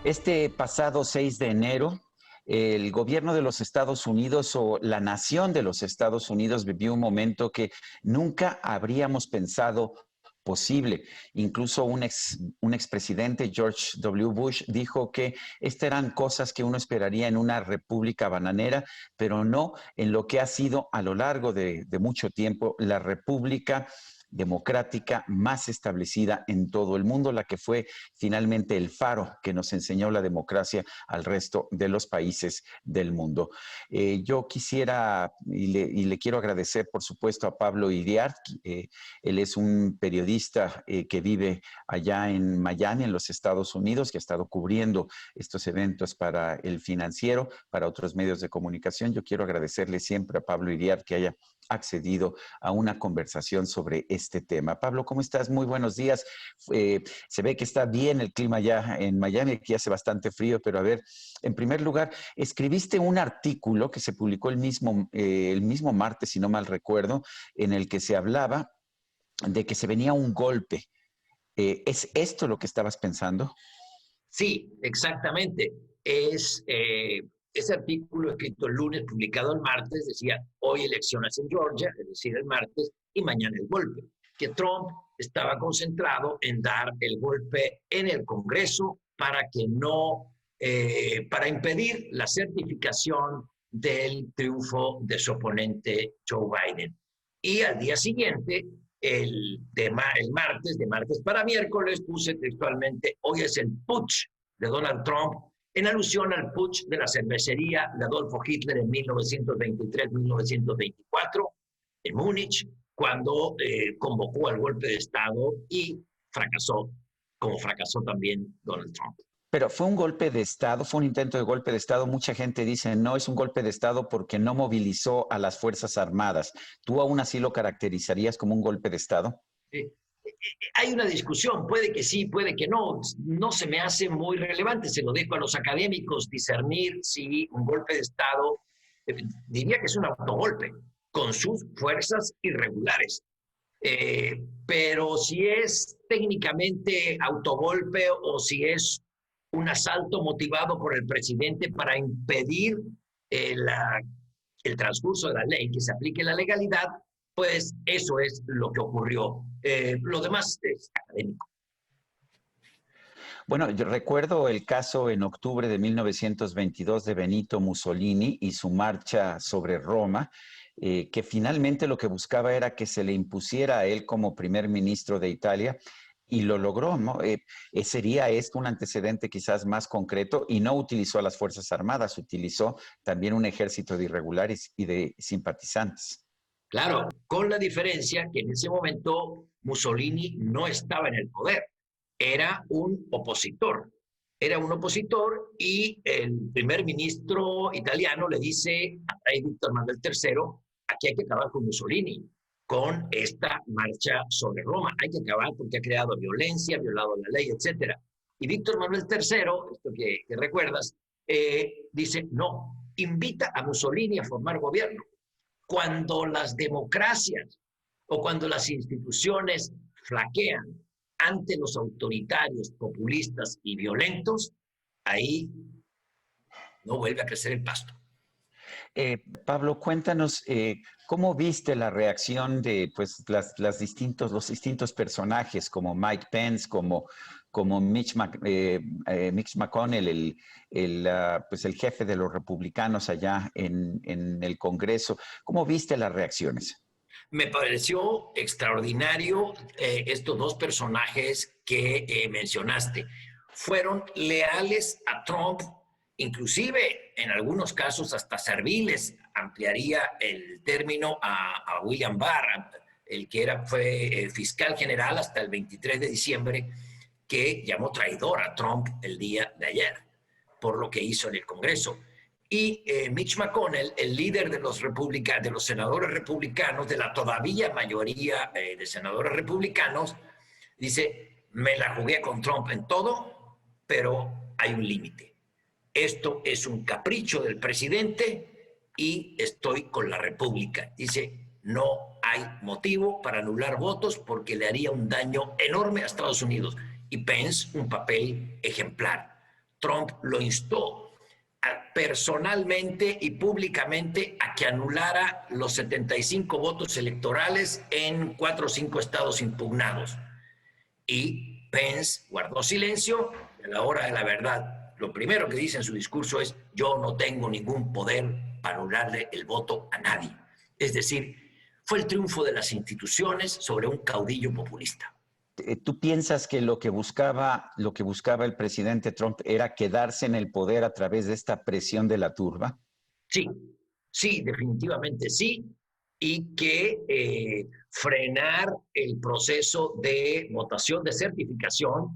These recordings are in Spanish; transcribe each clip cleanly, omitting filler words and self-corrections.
Este pasado 6 de enero, el gobierno de los Estados Unidos o la nación de los Estados Unidos vivió un momento que nunca habríamos pensado posible. Incluso un expresidente, George W. Bush, dijo que estas eran cosas que uno esperaría en una república bananera, pero no en lo que ha sido a lo largo de mucho tiempo la república democrática más establecida en todo el mundo, la que fue finalmente el faro que nos enseñó la democracia al resto de los países del mundo. Yo quisiera y le quiero agradecer, por supuesto, a Pablo Iriart. Él es un periodista que vive allá en Miami, en los Estados Unidos, que ha estado cubriendo estos eventos para El Financiero, para otros medios de comunicación. Yo quiero agradecerle siempre a Pablo Iriart que haya accedido a una conversación sobre este tema. Pablo, ¿cómo estás? Muy buenos días. Se ve que está bien el clima ya en Miami, aquí hace bastante frío, pero a ver, en primer lugar, escribiste un artículo que se publicó el mismo martes, si no mal recuerdo, en el que se hablaba de que se venía un golpe. ¿Es esto lo que estabas pensando? Sí, exactamente. Ese artículo escrito el lunes, publicado el martes, decía hoy elecciones en Georgia, es decir, el martes, y mañana el golpe. Que Trump estaba concentrado en dar el golpe en el Congreso para que no, para impedir la certificación del triunfo de su oponente Joe Biden. Y al día siguiente, el martes, de martes para miércoles, puse textualmente, hoy es el putsch de Donald Trump, en alusión al putsch de la cervecería de Adolfo Hitler en 1923-1924, en Múnich, cuando convocó al golpe de Estado y fracasó, como fracasó también Donald Trump. Pero fue un golpe de Estado, fue un intento de golpe de Estado. Mucha gente dice, no, es un golpe de Estado porque no movilizó a las Fuerzas Armadas. ¿Tú aún así lo caracterizarías como un golpe de Estado? Hay una discusión, puede que sí, puede que no. No se me hace muy relevante, se lo dejo a los académicos discernir si un golpe de Estado, diría que es un autogolpe, con sus fuerzas irregulares. Pero si es técnicamente autogolpe o si es un asalto motivado por el presidente para impedir el transcurso de la ley, que se aplique la legalidad, pues eso es lo que ocurrió. Lo demás es académico. Bueno, yo recuerdo el caso en octubre de 1922 de Benito Mussolini y su marcha sobre Roma, que finalmente lo que buscaba era que se le impusiera a él como primer ministro de Italia y lo logró, ¿no? Sería esto un antecedente quizás más concreto y no utilizó a las Fuerzas Armadas, utilizó también un ejército de irregulares y de simpatizantes. Claro, con la diferencia que en ese momento Mussolini no estaba en el poder, era un opositor. Era un opositor y el primer ministro italiano le dice a rey Víctor Manuel III, aquí hay que acabar con Mussolini, con esta marcha sobre Roma. Hay que acabar porque ha creado violencia, ha violado la ley, etc. Y Víctor Manuel III, esto que recuerdas, dice, no, invita a Mussolini a formar gobierno. Cuando las democracias o cuando las instituciones flaquean ante los autoritarios, populistas y violentos, ahí no vuelve a crecer el pasto. Pablo, cuéntanos cómo viste la reacción de pues, los distintos personajes como Mike Pence, como Mitch McConnell, pues el jefe de los republicanos allá en el Congreso. ¿Cómo viste las reacciones? Me pareció extraordinario estos dos personajes que mencionaste. Fueron leales a Trump, inclusive en algunos casos hasta serviles. Ampliaría el término a William Barr, el que fue fiscal general hasta el 23 de diciembre, que llamó traidor a Trump el día de ayer por lo que hizo en el Congreso. Y Mitch McConnell, el líder de los senadores republicanos, de la todavía mayoría de senadores republicanos, dice, me la jugué con Trump en todo, pero hay un límite. Esto es un capricho del presidente y estoy con la República. Dice, no hay motivo para anular votos porque le haría un daño enorme a Estados Unidos. Y Pence, un papel ejemplar. Trump lo instó personalmente y públicamente a que anulara los 75 votos electorales en 4 o 5 estados impugnados. Y Pence guardó silencio a la hora de la verdad. Lo primero que dice en su discurso es: yo no tengo ningún poder para anularle el voto a nadie. Es decir, fue el triunfo de las instituciones sobre un caudillo populista. ¿Tú piensas que lo que buscaba el presidente Trump era quedarse en el poder a través de esta presión de la turba? Sí, sí, definitivamente sí. Y que frenar el proceso de votación de certificación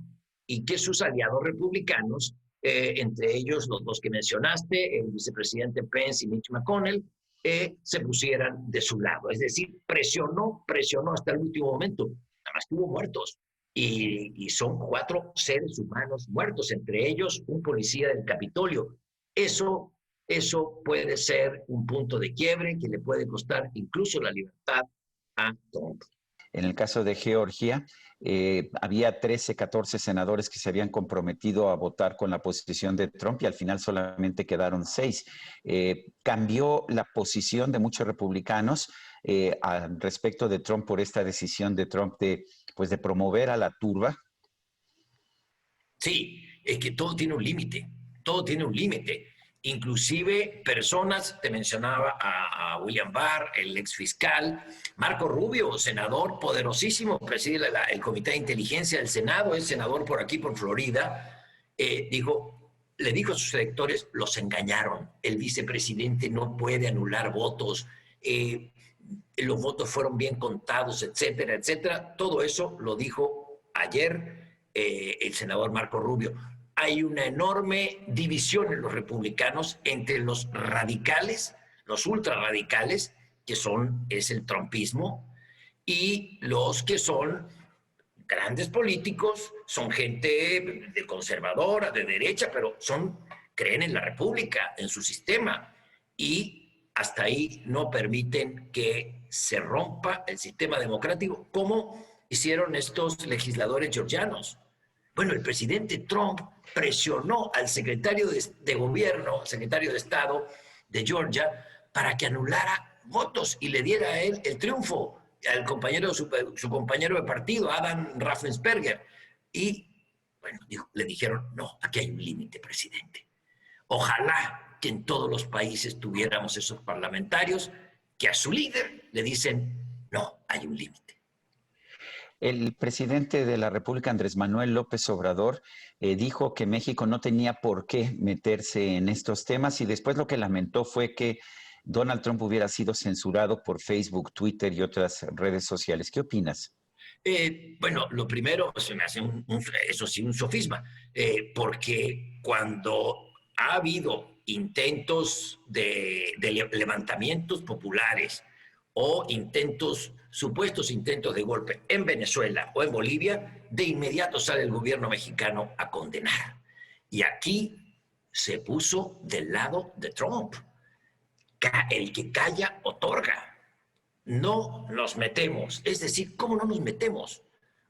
y que sus aliados republicanos, entre ellos los dos que mencionaste, el vicepresidente Pence y Mitch McConnell, se pusieran de su lado. Es decir, presionó hasta el último momento. Nada más que hubo muertos. Y son 4 seres humanos muertos, entre ellos un policía del Capitolio. Eso puede ser un punto de quiebre que le puede costar incluso la libertad a Trump. En el caso de Georgia, había 13, 14 senadores que se habían comprometido a votar con la posición de Trump y al final solamente quedaron 6. ¿Cambió la posición de muchos republicanos al respecto de Trump por esta decisión de Trump de promover a la turba? Sí, es que todo tiene un límite, todo tiene un límite. Inclusive personas, te mencionaba a William Barr, el ex fiscal, Marco Rubio, senador poderosísimo, preside el Comité de Inteligencia del Senado, es senador por aquí, por Florida, le dijo a sus electores: los engañaron, el vicepresidente no puede anular votos, los votos fueron bien contados, etcétera, etcétera. Todo eso lo dijo ayer el senador Marco Rubio. Hay una enorme división en los republicanos entre los radicales, los ultrarradicales, que es el trumpismo, y los que son grandes políticos, son gente de conservadora, de derecha, pero creen en la república, en su sistema, y hasta ahí no permiten que se rompa el sistema democrático, como hicieron estos legisladores georgianos. Bueno, el presidente Trump presionó al secretario de gobierno, al secretario de Estado de Georgia, para que anulara votos y le diera a él el triunfo, al su compañero de partido, Adam Raffensperger. Y, bueno, le dijeron: no, aquí hay un límite, presidente. Ojalá que en todos los países tuviéramos esos parlamentarios que a su líder le dicen: no, hay un límite. El presidente de la República, Andrés Manuel López Obrador, dijo que México no tenía por qué meterse en estos temas y después lo que lamentó fue que Donald Trump hubiera sido censurado por Facebook, Twitter y otras redes sociales. ¿Qué opinas? Bueno, lo primero, se me hace eso sí, un sofisma, porque cuando ha habido intentos de levantamientos populares o supuestos intentos de golpe en Venezuela o en Bolivia, de inmediato sale el gobierno mexicano a condenar. Y aquí se puso del lado de Trump. El que calla otorga. No nos metemos. Es decir, ¿cómo no nos metemos?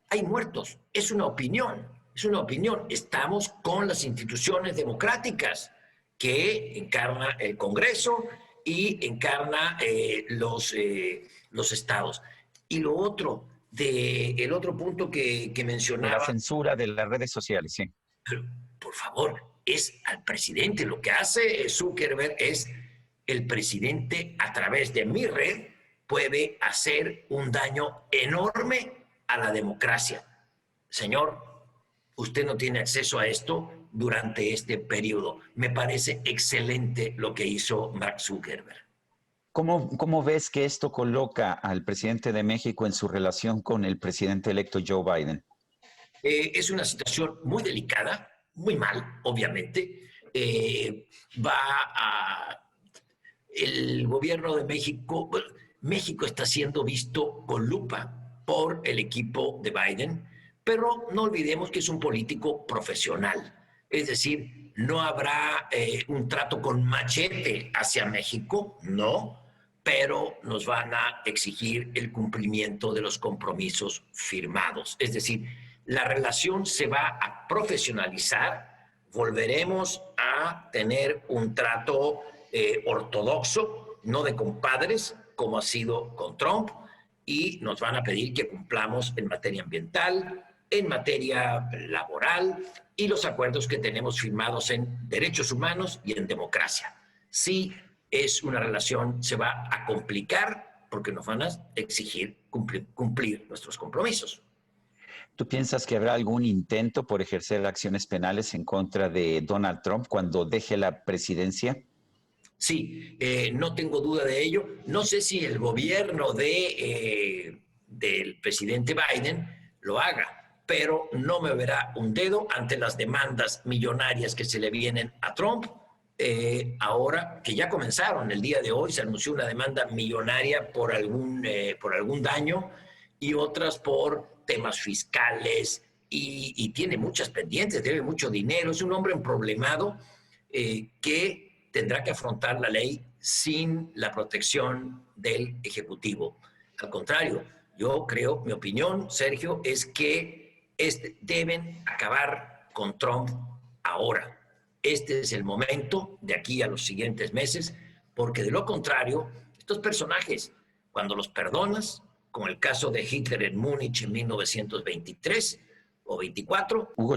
Hay muertos. Es una opinión. Es una opinión. Estamos con las instituciones democráticas que encarna el Congreso y encarna los estados. Y lo otro, el otro punto que De la mencionaba, censura de las redes sociales, sí. pero, por favor, es al presidente. Lo que hace Zuckerberg es: el presidente, a través de mi red, puede hacer un daño enorme a la democracia. Señor, usted no tiene acceso a esto durante este periodo. Me parece excelente lo que hizo Mark Zuckerberg. ¿Cómo ves que esto coloca al presidente de México en su relación con el presidente electo Joe Biden? Es una situación muy delicada, muy mal, obviamente. Va a el gobierno de México, bueno, México está siendo visto con lupa por el equipo de Biden, pero no olvidemos que es un político profesional. Es decir, no habrá un trato con machete hacia México, no, pero nos van a exigir el cumplimiento de los compromisos firmados. Es decir, la relación se va a profesionalizar, volveremos a tener un trato ortodoxo, no de compadres, como ha sido con Trump, y nos van a pedir que cumplamos en materia ambiental, en materia laboral y los acuerdos que tenemos firmados en derechos humanos y en democracia. Sí, es una relación, se va a complicar porque nos van a exigir cumplir nuestros compromisos. ¿Tú piensas que habrá algún intento por ejercer acciones penales en contra de Donald Trump cuando deje la presidencia? Sí, no tengo duda de ello. No sé si el gobierno del presidente Biden lo haga, pero no me verá un dedo ante las demandas millonarias que se le vienen a Trump. Ahora que ya comenzaron, el día de hoy se anunció una demanda millonaria por algún daño y otras por temas fiscales y tiene muchas pendientes, debe mucho dinero, es un hombre emproblemado que tendrá que afrontar la ley sin la protección del Ejecutivo. Al contrario, yo creo, mi opinión, Sergio, es que deben acabar con Trump ahora. Este es el momento de aquí a los siguientes meses, porque de lo contrario, estos personajes, cuando los perdonas, como el caso de Hitler en Múnich en 1923 o 24, Hugo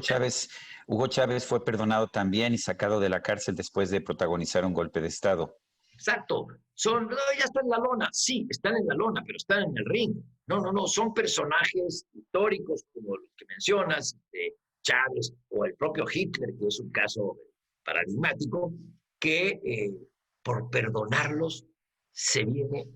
Chávez fue perdonado también y sacado de la cárcel después de protagonizar un golpe de Estado. exacto, ya están en la lona, sí, están en la lona, pero están en el ring. No, son personajes históricos como los que mencionas, Chávez o el propio Hitler, que es un caso paradigmático, que por perdonarlos se viene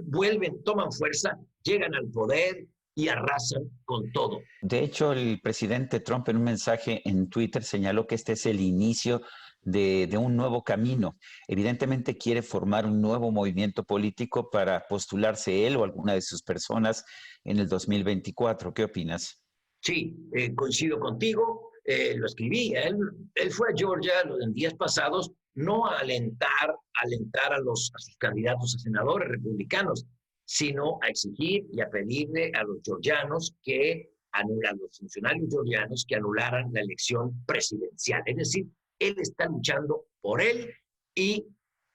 vuelven, toman fuerza, llegan al poder y arrasan con todo. De hecho, el presidente Trump en un mensaje en Twitter señaló que este es el inicio de un nuevo camino. Evidentemente quiere formar un nuevo movimiento político para postularse él o alguna de sus personas en el 2024. ¿Qué opinas? Sí, coincido contigo, lo escribí. Él fue a Georgia en días pasados no a alentar a sus candidatos a senadores republicanos, sino a exigir y a pedirle a los georgianos a los funcionarios georgianos que anularan la elección presidencial. Es decir, él está luchando por él y,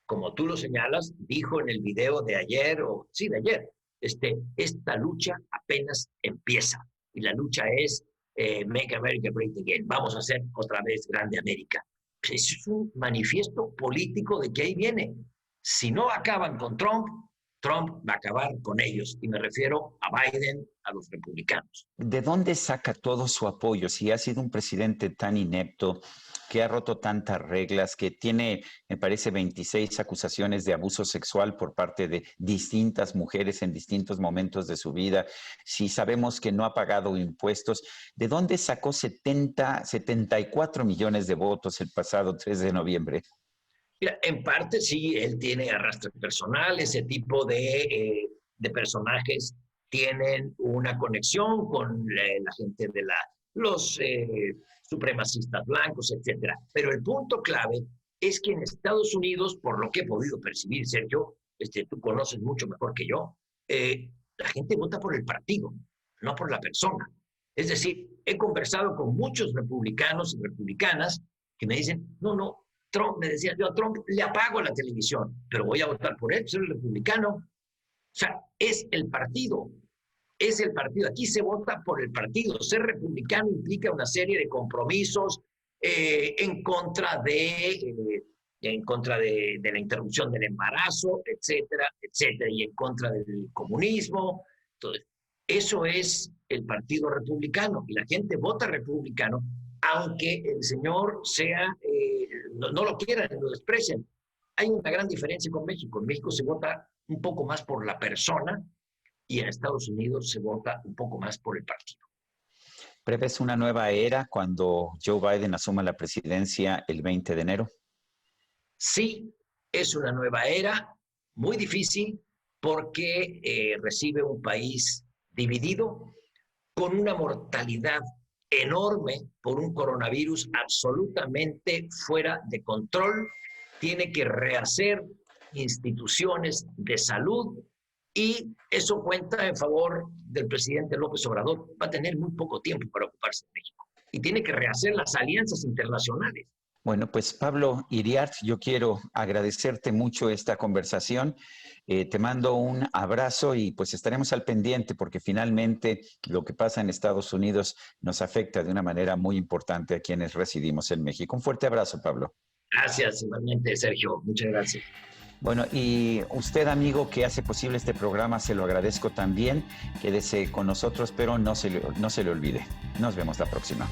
como tú lo señalas, dijo en el video de ayer, de ayer, esta lucha apenas empieza y la lucha es Make America Great Again, vamos a hacer otra vez grande América. Pues es un manifiesto político de que ahí viene. Si no acaban con Trump, Trump va a acabar con ellos. Y me refiero a Biden, a los republicanos. ¿De dónde saca todo su apoyo? Si ha sido un presidente tan inepto, que ha roto tantas reglas, que tiene, me parece, 26 acusaciones de abuso sexual por parte de distintas mujeres en distintos momentos de su vida, si sabemos que no ha pagado impuestos, ¿de dónde sacó 74 millones de votos el pasado 3 de noviembre? Mira, en parte sí, él tiene arrastre personal, ese tipo de personajes tienen una conexión con la gente de los supremacistas blancos, etcétera. Pero el punto clave es que en Estados Unidos, por lo que he podido percibir, Sergio, tú conoces mucho mejor que yo, la gente vota por el partido, no por la persona. Es decir, he conversado con muchos republicanos y republicanas que me dicen, no, Trump, me decía yo a Trump, le apago la televisión, pero voy a votar por él, soy republicano. O sea, es el partido. Aquí se vota por el partido. Ser republicano implica una serie de compromisos en contra de la interrupción del embarazo, etcétera, etcétera, y en contra del comunismo. Entonces, eso es el Partido Republicano y la gente vota republicano, aunque el señor no lo quieran, lo desprecien. Hay una gran diferencia con México. En México se vota un poco más por la persona y en Estados Unidos se vota un poco más por el partido. ¿Prevés una nueva era cuando Joe Biden asuma la presidencia el 20 de enero? Sí, es una nueva era, muy difícil, porque recibe un país dividido, con una mortalidad enorme por un coronavirus absolutamente fuera de control, tiene que rehacer instituciones de salud y eso cuenta en favor del presidente López Obrador. Va a tener muy poco tiempo para ocuparse de México. y tiene que rehacer las alianzas internacionales. Bueno, pues Pablo Iriart, yo quiero agradecerte mucho esta conversación. Te mando un abrazo y pues estaremos al pendiente porque finalmente lo que pasa en Estados Unidos nos afecta de una manera muy importante a quienes residimos en México. Un fuerte abrazo, Pablo. Gracias, igualmente, Sergio. Muchas gracias. Bueno, y usted, amigo, que hace posible este programa, se lo agradezco también. Quédese con nosotros, pero no se le olvide. Nos vemos la próxima.